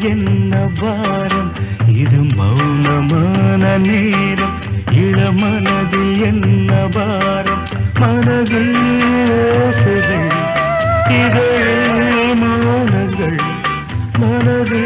என்ன பாரம் இது மௌனமான நேரம் இளமனதில் என்ன பாரம் மனதில் ஓசைகள் இதழே மௌனங்கள் மனதில்